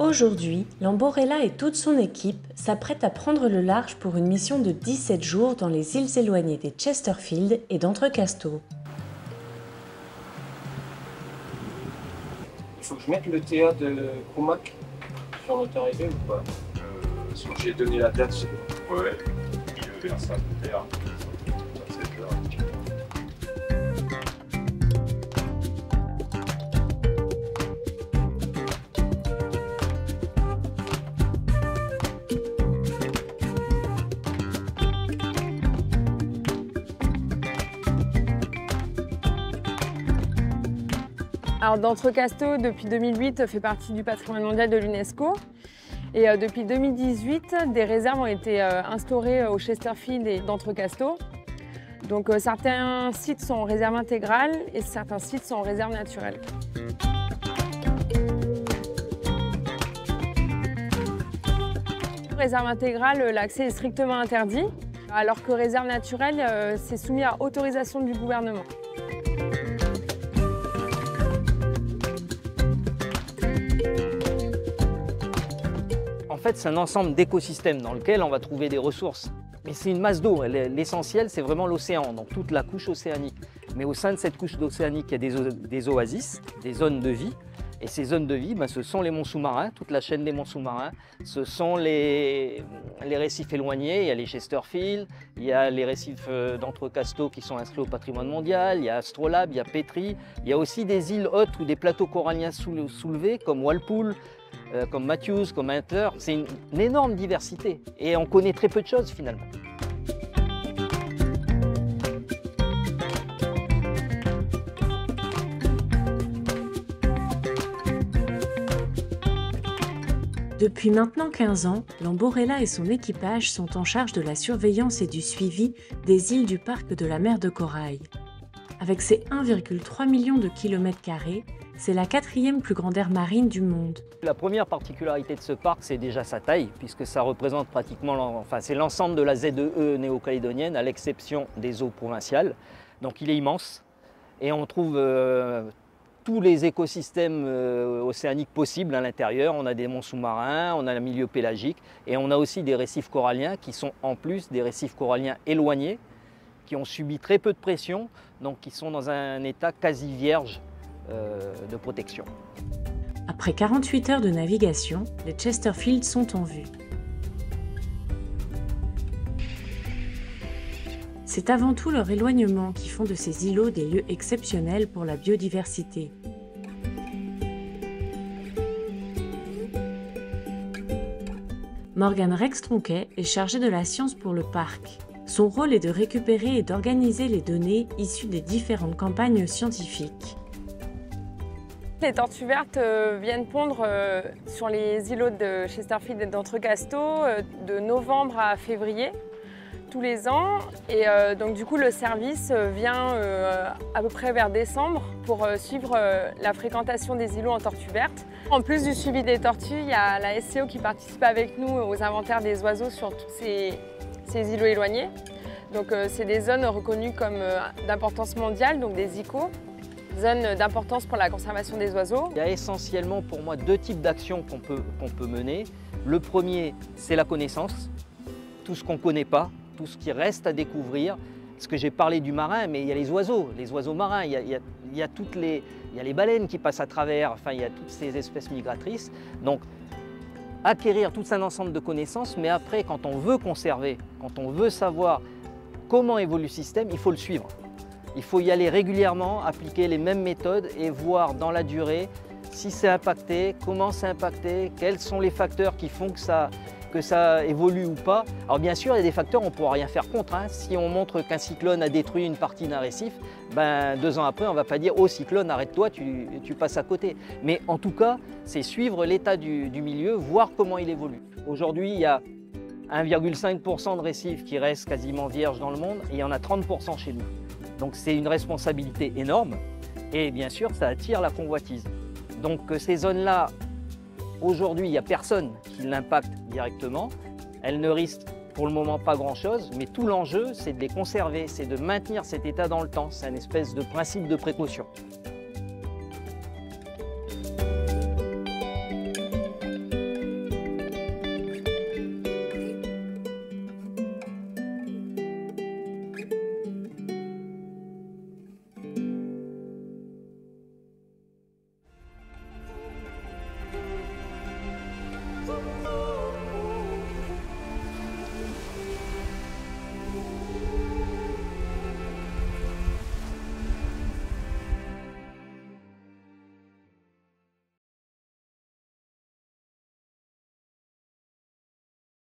Aujourd'hui, Lamborella et toute son équipe s'apprêtent à prendre le large pour une mission de 17 jours dans les îles éloignées des Chesterfield et d'Entrecasteaux. Il faut que je mette le TA de Krumak sur notre arrivée ou pas? Si J'ai donné la date, c'est bon. ouais, il vers ça, le TA. Alors d'Entrecasteaux, depuis 2008, fait partie du patrimoine mondial de l'UNESCO. Et depuis 2018, des réserves ont été instaurées au Chesterfield et d'Entrecasteaux. Donc certains sites sont en réserve intégrale et certains sites sont en réserve naturelle. Réserve intégrale, l'accès est strictement interdit, alors que réserve naturelle, c'est soumis à autorisation du gouvernement. En fait, c'est un ensemble d'écosystèmes dans lequel on va trouver des ressources. Mais c'est une masse d'eau. L'essentiel, c'est vraiment l'océan, donc toute la couche océanique. Mais au sein de cette couche océanique, il y a des oasis, des zones de vie. Et ces zones de vie, ce sont les monts sous-marins, toute la chaîne des monts sous-marins. Ce sont les récifs éloignés. Il y a les Chesterfield, il y a les récifs d'Entrecasteaux qui sont inscrits au patrimoine mondial, il y a Astrolabe, il y a Petrie. Il y a aussi des îles hautes ou des plateaux coralliens soulevés comme Walpole, comme Matthews, comme Hunter. C'est une énorme diversité et on connaît très peu de choses finalement. Depuis maintenant 15 ans, Lamborella et son équipage sont en charge de la surveillance et du suivi des îles du parc de la mer de Corail. Avec ses 1,3 million de kilomètres carrés, c'est la 4e plus grande aire marine du monde. La première particularité de ce parc, c'est déjà sa taille, puisque ça représente pratiquement, c'est l'ensemble de la ZEE néo-calédonienne, à l'exception des eaux provinciales. Donc il est immense et on trouve tous les écosystèmes océaniques possibles à l'intérieur. On a des monts sous-marins, on a le milieu pélagique et on a aussi des récifs coralliens qui sont en plus des récifs coralliens éloignés, qui ont subi très peu de pression, donc qui sont dans un état quasi vierge de protection. Après 48 heures de navigation, les Chesterfield sont en vue. C'est avant tout leur éloignement qui font de ces îlots des lieux exceptionnels pour la biodiversité. Morgan Rex-Tronquet est chargé de la science pour le parc. Son rôle est de récupérer et d'organiser les données issues des différentes campagnes scientifiques. Les tortues vertes viennent pondre sur les îlots de Chesterfield et d'Entrecasteaux de novembre à février tous les ans. Et donc du coup le service vient à peu près vers décembre pour suivre la fréquentation des îlots en tortues vertes. En plus du suivi des tortues, il y a la SCO qui participe avec nous aux inventaires des oiseaux sur tous ces îlots éloignés. Donc c'est des zones reconnues comme d'importance mondiale, donc des ICO. Zone d'importance pour la conservation des oiseaux. Il y a essentiellement pour moi deux types d'actions qu'on peut mener. Le premier, c'est la connaissance, tout ce qu'on ne connaît pas, tout ce qui reste à découvrir. Parce que j'ai parlé du marin, mais il y a les oiseaux marins, il y a les baleines qui passent à travers, enfin il y a toutes ces espèces migratrices. Donc acquérir tout un ensemble de connaissances, mais après quand on veut conserver, quand on veut savoir comment évolue le système, il faut le suivre. Il faut y aller régulièrement, appliquer les mêmes méthodes et voir dans la durée si c'est impacté, comment c'est impacté, quels sont les facteurs qui font que ça évolue ou pas. Alors bien sûr, il y a des facteurs, on ne pourra rien faire contre. Si on montre qu'un cyclone a détruit une partie d'un récif, 2 ans après, on ne va pas dire « Oh cyclone, arrête-toi, tu passes à côté ». Mais en tout cas, c'est suivre l'état du milieu, voir comment il évolue. Aujourd'hui, il y a 1,5% de récifs qui restent quasiment vierges dans le monde et il y en a 30% chez nous. Donc c'est une responsabilité énorme et bien sûr ça attire la convoitise. Donc ces zones-là, aujourd'hui il n'y a personne qui l'impacte directement. Elles ne risquent pour le moment pas grand-chose, mais tout l'enjeu c'est de les conserver, c'est de maintenir cet état dans le temps. C'est une espèce de principe de précaution.